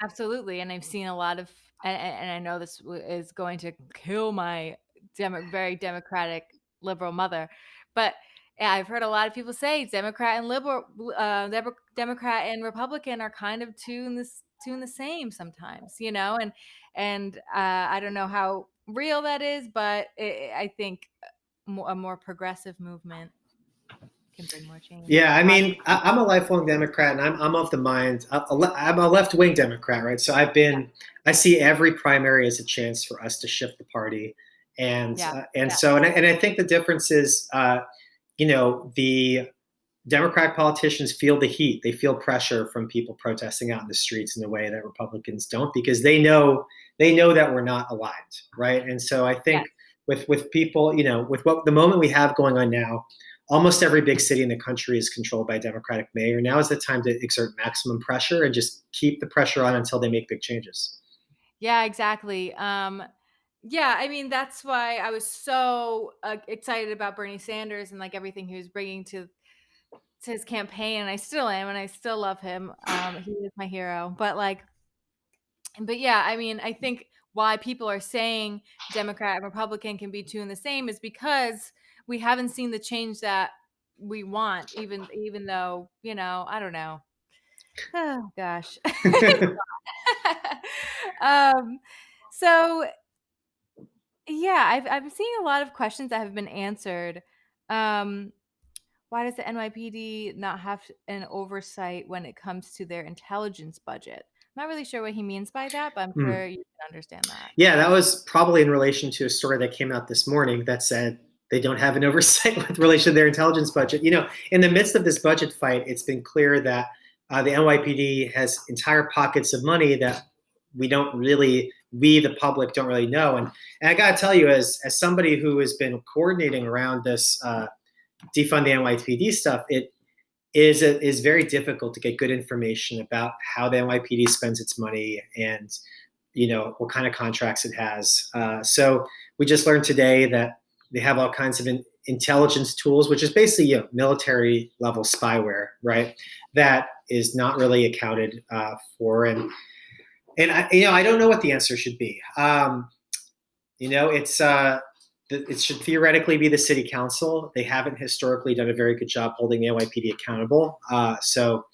Absolutely. And I've seen a lot of, and I know this is going to kill my very democratic liberal mother, but I've heard a lot of people say Democrat and Democrat and Republican are kind of two in the same sometimes, and I don't know how real that is, but I think a more progressive movement can bring more change. Yeah, I mean, I'm a lifelong Democrat, and I'm of the mind. I'm a left-wing Democrat, right? So I see every primary as a chance for us to shift the party, and I think the difference is, the Democratic politicians feel the heat. They feel pressure from people protesting out in the streets in the way that Republicans don't, because they know that we're not aligned, right? And so I Yeah. think with people, with what the moment we have going on now, almost every big city in the country is controlled by a Democratic mayor. Now is the time to exert maximum pressure and just keep the pressure on until they make big changes. Yeah, exactly. Yeah, I mean, that's why I was so excited about Bernie Sanders and like everything he was bringing to his campaign, and I still am, and I still love him. He is my hero. But yeah, I mean, I think why people are saying Democrat and Republican can be two and the same is because we haven't seen the change that we want, even though, I don't know. Oh gosh. um, so yeah, I'm seeing a lot of questions that have been answered. Um, why does the NYPD not have an oversight when it comes to their intelligence budget? I'm not really sure what he means by that, but I'm Hmm. sure you can understand that. Yeah, that was probably in relation to a story that came out this morning that said they don't have an oversight with relation to their intelligence budget. In the midst of this budget fight, it's been clear that the NYPD has entire pockets of money that we the public don't really know. And I got to tell you, as somebody who has been coordinating around this defund the NYPD stuff, it is very difficult to get good information about how the NYPD spends its money and what kind of contracts it has. So we just learned today that they have all kinds of intelligence tools, which is basically military level spyware, right? That is not really accounted for, and I don't know what the answer should be. It should theoretically be the city council. They haven't historically done a very good job holding the NYPD accountable. So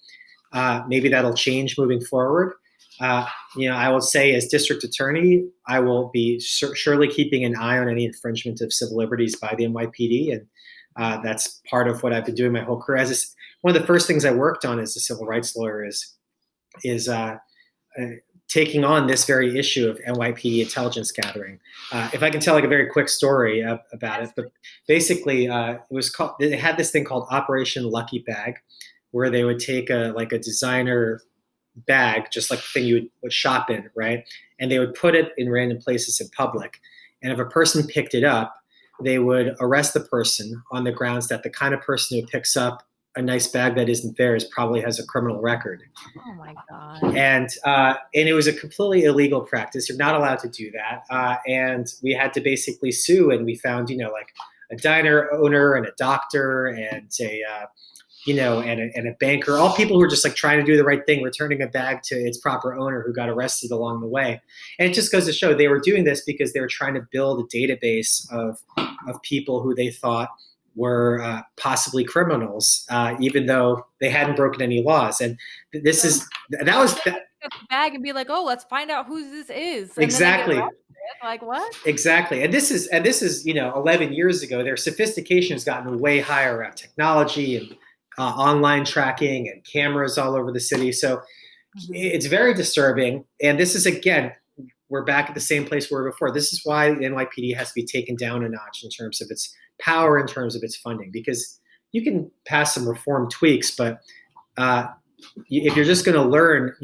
maybe that'll change moving forward. I will say, as district attorney, I will be surely keeping an eye on any infringement of civil liberties by the NYPD, and that's part of what I've been doing my whole career. One of the first things I worked on as a civil rights lawyer is taking on this very issue of NYPD intelligence gathering. If I can tell like a very quick story about it, but basically they had this thing called Operation Lucky Bag, where they would take a designer bag, just like the thing you would shop in, right? And they would put it in random places in public. And if a person picked it up, they would arrest the person on the grounds that the kind of person who picks up a nice bag that isn't theirs probably has a criminal record. Oh my God. And it was a completely illegal practice. You're not allowed to do that. And we had to basically sue, and we found, like a diner owner and a doctor and a banker, all people who were just like trying to do the right thing, returning a bag to its proper owner who got arrested along the way. And it just goes to show they were doing this because they were trying to build a database of people who they thought were possibly criminals, even though they hadn't broken any laws. And that was the bag and be like, oh, let's find out who this is. And exactly. Then they get like, what? Exactly. And this is 11 years ago. Their sophistication has gotten way higher around technology and online tracking and cameras all over the city. So it's very disturbing. And this is, again, we're back at the same place we were before. This is why the NYPD has to be taken down a notch in terms of its power, in terms of its funding, because you can pass some reform tweaks, but if you're just going to learn,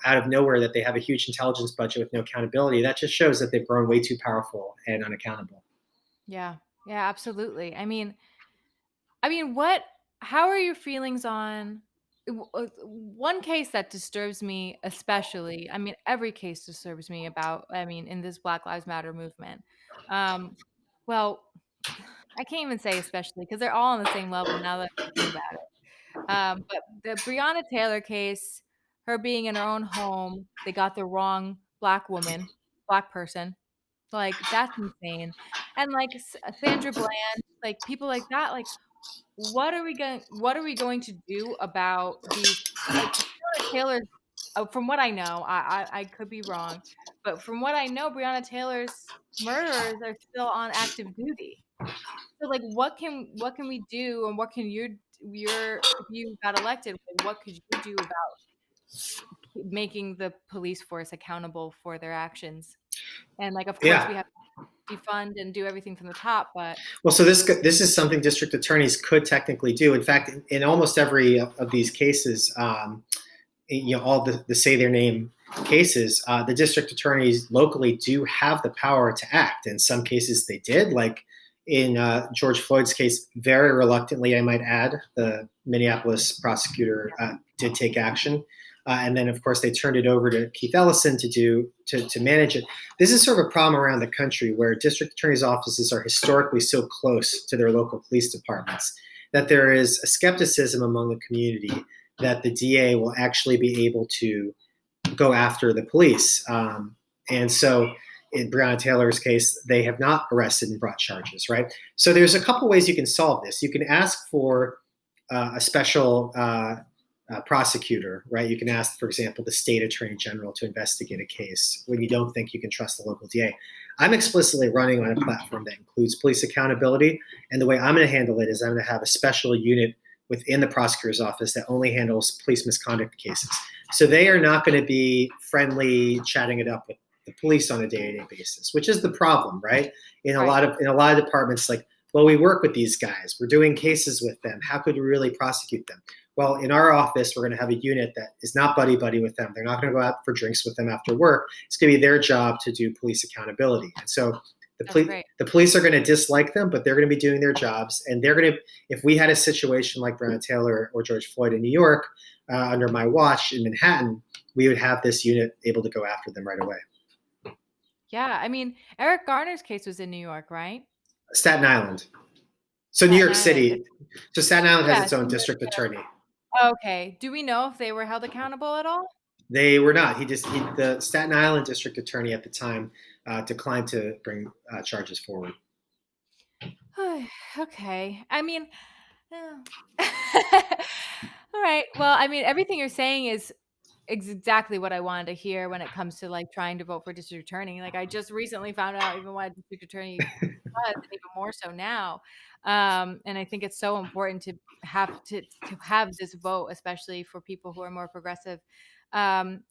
out of nowhere that they have a huge intelligence budget with no accountability, that just shows that they've grown way too powerful and unaccountable. Yeah, absolutely. I mean, how are your feelings on one case that disturbs me especially? I mean, every case disturbs me in this Black Lives Matter movement. Well, I can't even say especially because they're all on the same level now that I'm thinking about it. But the Breonna Taylor case, her being in her own home, they got the wrong black person. Like, that's insane. And like Sandra Bland, like people like that, like what are we going to do about these, like Breonna Taylor, from what I know, I could be wrong, but from what I know, Breonna Taylor's murderers are still on active duty. So like what can we do, and what can if you got elected, like, what could you do about making the police force accountable for their actions? And like, of course, Yeah. we have defund and do everything from the top, but Well, so this is something district attorneys could technically do. In fact, in almost every of these cases, all the say their name cases, the district attorneys locally do have the power to act. In some cases, they did, like in George Floyd's case, very reluctantly, I might add, the Minneapolis prosecutor did take action. And then, of course, they turned it over to Keith Ellison to manage it. This is sort of a problem around the country where district attorneys' offices are historically so close to their local police departments that there is a skepticism among the community that the DA will actually be able to go after the police. And so in Breonna Taylor's case, they have not arrested and brought charges, right? So there's a couple ways you can solve this. You can ask for a special prosecutor, right? You can ask, for example, the state attorney general to investigate a case when you don't think you can trust the local DA. I'm explicitly running on a platform that includes police accountability. And the way I'm going to handle it is I'm going to have a special unit within the prosecutor's office that only handles police misconduct cases. So they are not going to be friendly, chatting it up with the police on a day-to-day basis, which is the problem, right? In a lot of departments, like, well, we work with these guys, we're doing cases with them, how could we really prosecute them? Well, in our office, we're going to have a unit that is not buddy-buddy with them. They're not going to go out for drinks with them after work. It's going to be their job to do police accountability. And so the police are going to dislike them, but they're going to be doing their jobs. And they're going to, if we had a situation like Breonna Taylor or George Floyd in New York, under my watch in Manhattan, we would have this unit able to go after them right away. Yeah, I mean, Eric Garner's case was in New York, right? Staten Island. So New York City. So Staten Island has its own district attorney. Okay. Do we know if they were held accountable at all? They were not. The Staten Island district attorney at the time declined to bring charges forward. Okay. I mean, all right. Well, I mean, everything you're saying is exactly what I wanted to hear when it comes to like trying to vote for district attorney. Like I just recently found out even what a district attorney was, and even more so now. And I think it's so important to have this vote, especially for people who are more progressive. And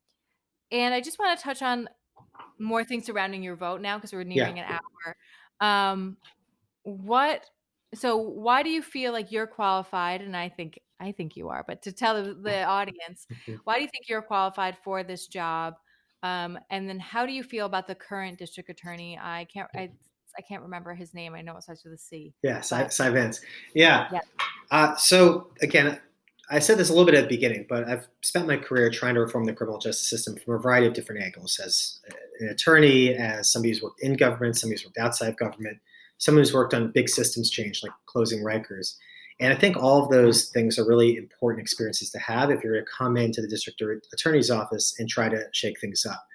I just want to touch on more things surrounding your vote now because we're nearing an hour. So why do you feel like you're qualified? And I think you are, but to tell the audience, why do you think you're qualified for this job? And then how do you feel about the current district attorney? I can't remember his name. I know it starts with a C. Yeah, Cy Vance. Yeah. So again, I said this a little bit at the beginning, but I've spent my career trying to reform the criminal justice system from a variety of different angles, as an attorney, as somebody who's worked in government, somebody who's worked outside of government, someone who's worked on big systems change like closing Rikers. And I think all of those things are really important experiences to have if you're going to come into the district attorney's office and try to shake things up.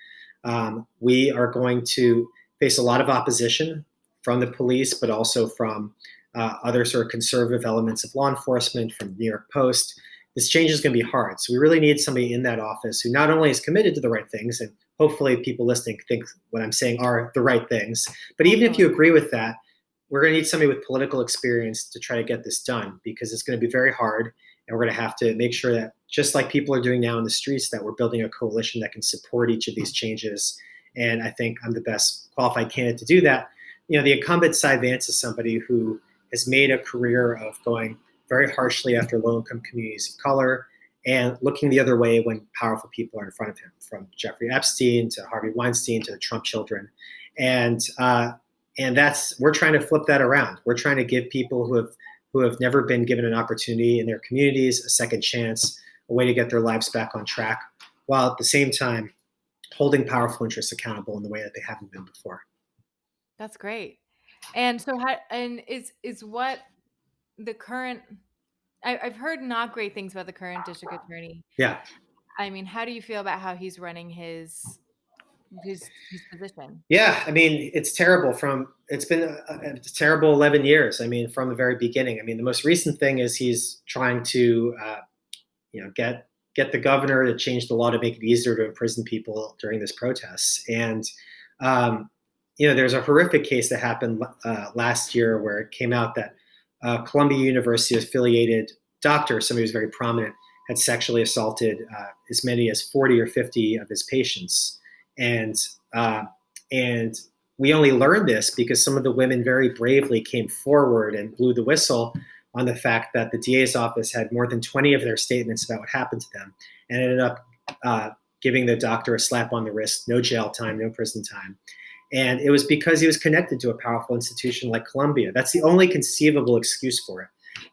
We are going to face a lot of opposition from the police, but also from other sort of conservative elements of law enforcement, from New York Post. This change is going to be hard. So we really need somebody in that office who not only is committed to the right things, and hopefully people listening think what I'm saying are the right things, but even if you agree with that, we're going to need somebody with political experience to try to get this done, because it's going to be very hard. And we're going to have to make sure that, just like people are doing now in the streets, that we're building a coalition that can support each of these changes. And I think I'm the best qualified candidate to do that. The incumbent Cy Vance is somebody who has made a career of going very harshly after low-income communities of color and looking the other way when powerful people are in front of him, from Jeffrey Epstein to Harvey Weinstein to the Trump children. And we're trying to flip that around. We're trying to give people who have never been given an opportunity in their communities a second chance, a way to get their lives back on track, while at the same time holding powerful interests accountable in the way that they haven't been before. That's great. And so, is what the current? I've heard not great things about the current district attorney. Yeah. I mean, how do you feel about how he's running his position? Yeah, I mean, it's terrible. It's been a terrible 11 years. I mean, from the very beginning. I mean, the most recent thing is he's trying to, get the governor to change the law to make it easier to imprison people during this protests. And there's a horrific case that happened last year where it came out that Columbia University affiliated doctor, somebody who's very prominent, had sexually assaulted as many as 40 or 50 of his patients. And we only learned this because some of the women very bravely came forward and blew the whistle on the fact that the DA's office had more than 20 of their statements about what happened to them, and ended up giving the doctor a slap on the wrist, no jail time, no prison time. And it was because he was connected to a powerful institution like Columbia. That's the only conceivable excuse for it.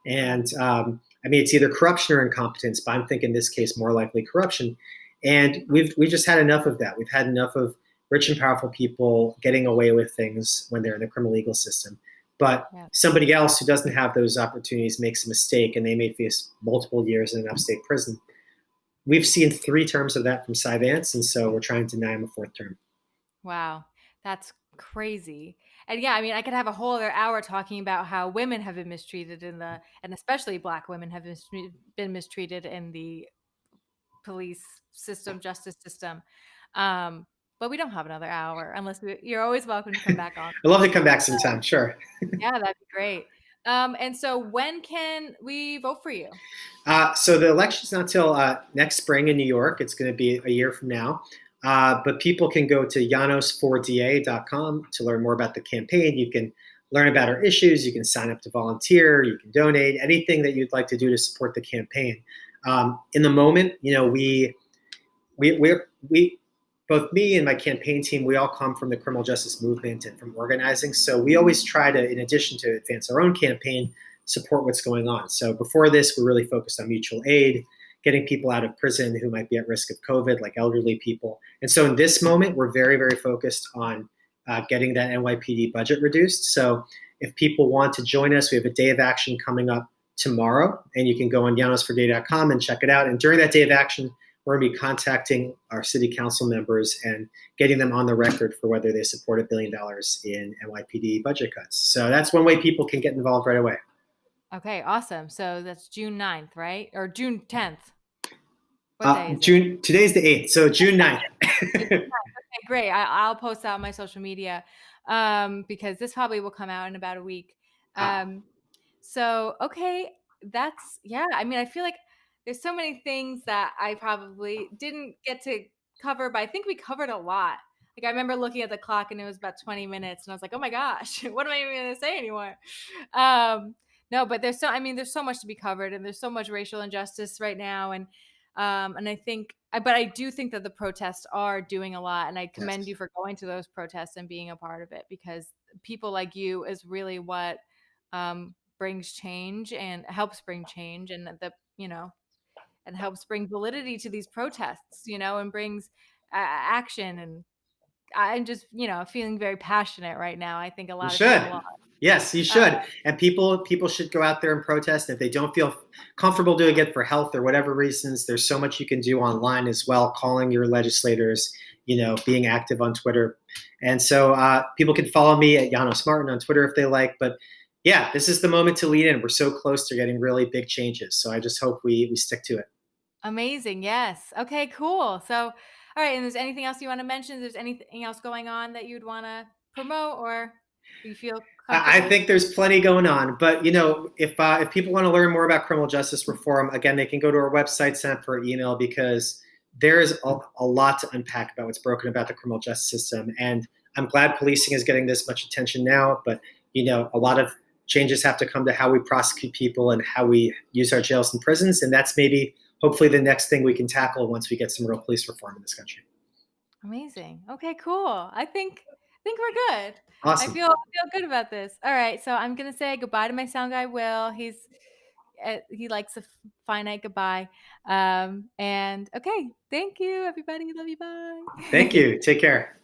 And I mean, it's either corruption or incompetence, but I'm thinking in this case more likely corruption. And we've just had enough of that. We've had enough of rich and powerful people getting away with things when they're in the criminal legal system. But somebody else who doesn't have those opportunities makes a mistake, and they may face multiple years in an upstate prison. We've seen 3 terms of that from Cy Vance, and so we're trying to deny him a 4th term. Wow, that's crazy. And yeah, I mean, I could have a whole other hour talking about how women have been mistreated and especially Black women have been mistreated in the police system, justice system. But we don't have another hour unless you're always welcome to come back on. I'd love to come back sometime, sure. Yeah, that'd be great. And so when can we vote for you? So the election's not till next spring in New York. It's going to be a year from now. But people can go to janos4da.com to learn more about the campaign. You can learn about our issues. You can sign up to volunteer. You can donate. Anything that you'd like to do to support the campaign. In the moment, you know, we both me and my campaign team, we all come from the criminal justice movement and from organizing. So we always try to, in addition to advance our own campaign, support what's going on. So before this, we're really focused on mutual aid, getting people out of prison who might be at risk of COVID, like elderly people. And so in this moment, we're very, very focused on getting that NYPD budget reduced. So if people want to join us, we have a day of action coming up tomorrow, and you can go on janos4da.com and check it out. And during that day of action, we're going to be contacting our city council members and getting them on the record for whether they support $1 billion in NYPD budget cuts. So that's one way people can get involved right away. Okay, awesome. So that's June 9th, right? Or June 10th. What day is it? Today's the 8th, so June 9th. Okay, great. I'll post that on my social media because this probably will come out in about a week. So, okay, I mean, I feel like there's so many things that I probably didn't get to cover, but I think we covered a lot. Like I remember looking at the clock and it was about 20 minutes and I was like, oh my gosh, what am I even going to say anymore? No, but there's so much to be covered, and there's so much racial injustice right now. And I do think that the protests are doing a lot, and I commend you for going to those protests and being a part of it, because people like you is really what brings change and helps bring change, and and helps bring validity to these protests, and brings action. And I'm just, feeling very passionate right now. I think a lot of people are. Yes, you should. And people should go out there and protest. If they don't feel comfortable doing it for health or whatever reasons, there's so much you can do online as well, calling your legislators, being active on Twitter. And so people can follow me at Janos Marton on Twitter if they like. But yeah, this is the moment to lean in. We're so close to getting really big changes. So I just hope we stick to it. Amazing. Yes. Okay, cool. So, all right. And there's anything else you want to mention? There's anything else going on that you'd want to promote, or you feel I think there's plenty going on, but if people want to learn more about criminal justice reform, again, they can go to our website, sign up for an email, because there's a lot to unpack about what's broken about the criminal justice system. And I'm glad policing is getting this much attention now, but a lot of changes have to come to how we prosecute people and how we use our jails and prisons, and that's maybe hopefully the next thing we can tackle once we get some real police reform in this country. Amazing. Okay, cool. I think we're good. Awesome. I feel good about this. All right, so I'm gonna say goodbye to my sound guy, Will. He likes a finite goodbye. And okay, thank you, everybody. Love you. Bye. Thank you. Take care.